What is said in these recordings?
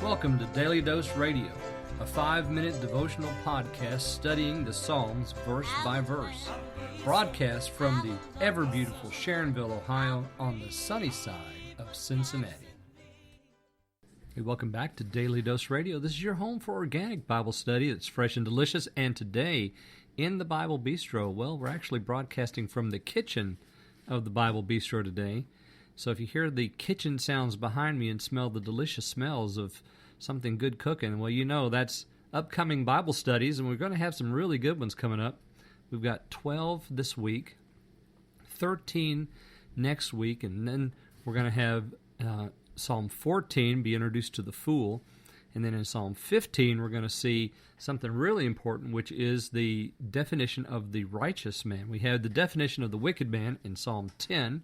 Welcome to Daily Dose Radio, a 5-minute devotional podcast studying the Psalms verse by verse. Broadcast from the ever-beautiful Sharonville, Ohio, on the sunny side of Cincinnati. Hey, welcome back to Daily Dose Radio. This is your home for organic Bible study that's fresh and delicious. And today, in the Bible Bistro, well, we're actually broadcasting from the kitchen of the Bible Bistro today. So if you hear the kitchen sounds behind me and smell the delicious smells of something good cooking, well, you know that's upcoming Bible studies, and we're going to have some really good ones coming up. We've got 12 this week, 13 next week, and then we're going to have Psalm 14, be introduced to the fool, and then in Psalm 15 we're going to see something really important, which is the definition of the righteous man. We have the definition of the wicked man in Psalm 10.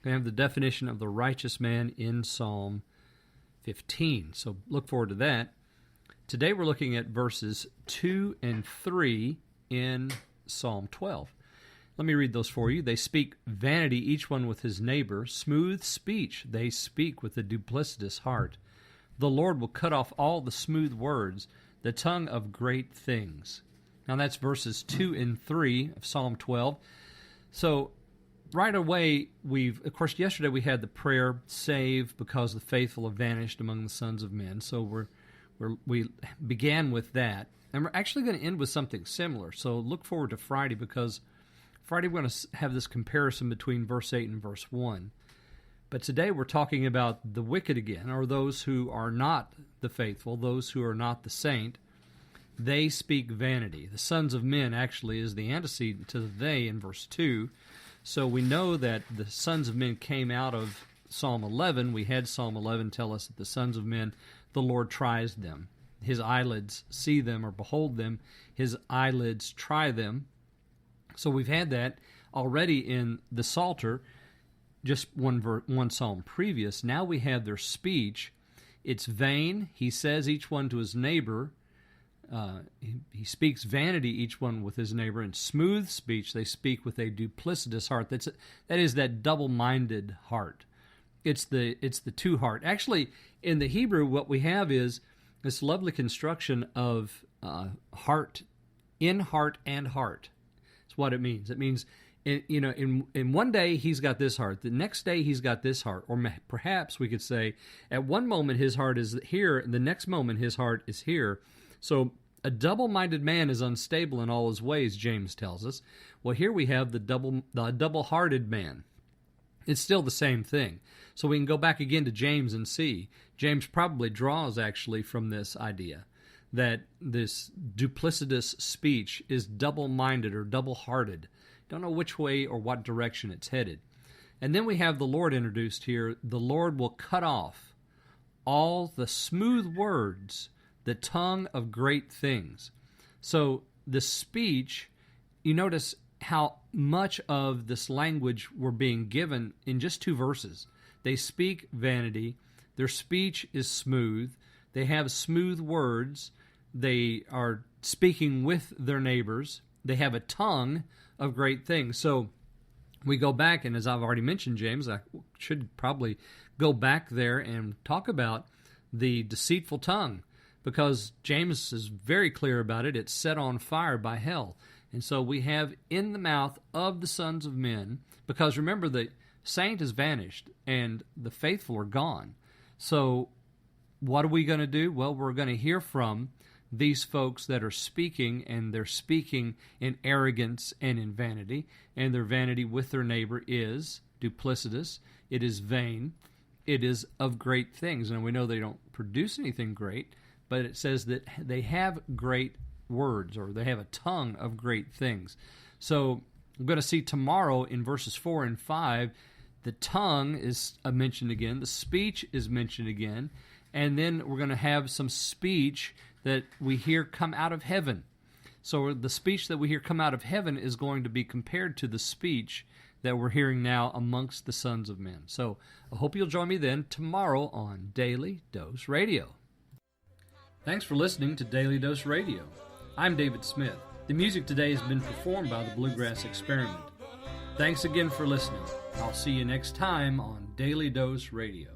We have the definition of the righteous man in Psalm 15. So look forward to that. Today we're looking at verses 2 and 3 in Psalm 12. Let me read those for you. They speak vanity, each one with his neighbor. Smooth speech they speak with a duplicitous heart. The Lord will cut off all the smooth words, the tongue of great things. Now that's verses 2 and 3 of Psalm 12. So right away, of course, yesterday we had the prayer, save because the faithful have vanished among the sons of men. So we began with that. And we're actually going to end with something similar. So look forward to Friday, because Friday we're going to have this comparison between verse 8 and verse 1. But today we're talking about the wicked again, or those who are not the faithful, those who are not the saint. They speak vanity. The sons of men actually is the antecedent to the they in verse 2. So we know that the sons of men came out of Psalm 11. We had Psalm 11 tell us that the sons of men, the Lord tries them. His eyelids see them or behold them. His eyelids try them. So we've had that already in the Psalter, just one psalm previous. Now we have their speech. It's vain. He says each one to his neighbor. He speaks vanity, each one with his neighbor, and smooth speech they speak with a duplicitous heart. That is that double-minded heart. It's the two heart. Actually, in the Hebrew, what we have is this lovely construction of heart, in heart and heart. That's what it means. It means in one day he's got this heart, the next day he's got this heart, or perhaps we could say at one moment his heart is here, and the next moment his heart is here. So a double-minded man is unstable in all his ways, James tells us. Well, here we have the double-hearted man. It's still the same thing. So we can go back again to James and see. James probably draws actually from this idea that this duplicitous speech is double-minded or double-hearted. Don't know which way or what direction it's headed. And then we have the Lord introduced here. The Lord will cut off all the smooth words, the tongue of great things. So the speech, you notice how much of this language we're being given in just 2 verses. They speak vanity. Their speech is smooth. They have smooth words. They are speaking with their neighbors. They have a tongue of great things. So we go back, and as I've already mentioned, James, I should probably go back there and talk about the deceitful tongue, because James is very clear about it. It's set on fire by hell. And so we have in the mouth of the sons of men, because remember, the saint has vanished and the faithful are gone. So what are we going to do? Well, we're going to hear from these folks that are speaking, and they're speaking in arrogance and in vanity, and their vanity with their neighbor is duplicitous. It is vain. It is of great things. And we know they don't produce anything great, but it says that they have great words, or they have a tongue of great things. So we're going to see tomorrow in verses 4 and 5, the tongue is mentioned again, the speech is mentioned again, and then we're going to have some speech that we hear come out of heaven. So the speech that we hear come out of heaven is going to be compared to the speech that we're hearing now amongst the sons of men. So I hope you'll join me then tomorrow on Daily Dose Radio. Thanks for listening to Daily Dose Radio. I'm David Smith. The music today has been performed by the Bluegrass Experiment. Thanks again for listening. I'll see you next time on Daily Dose Radio.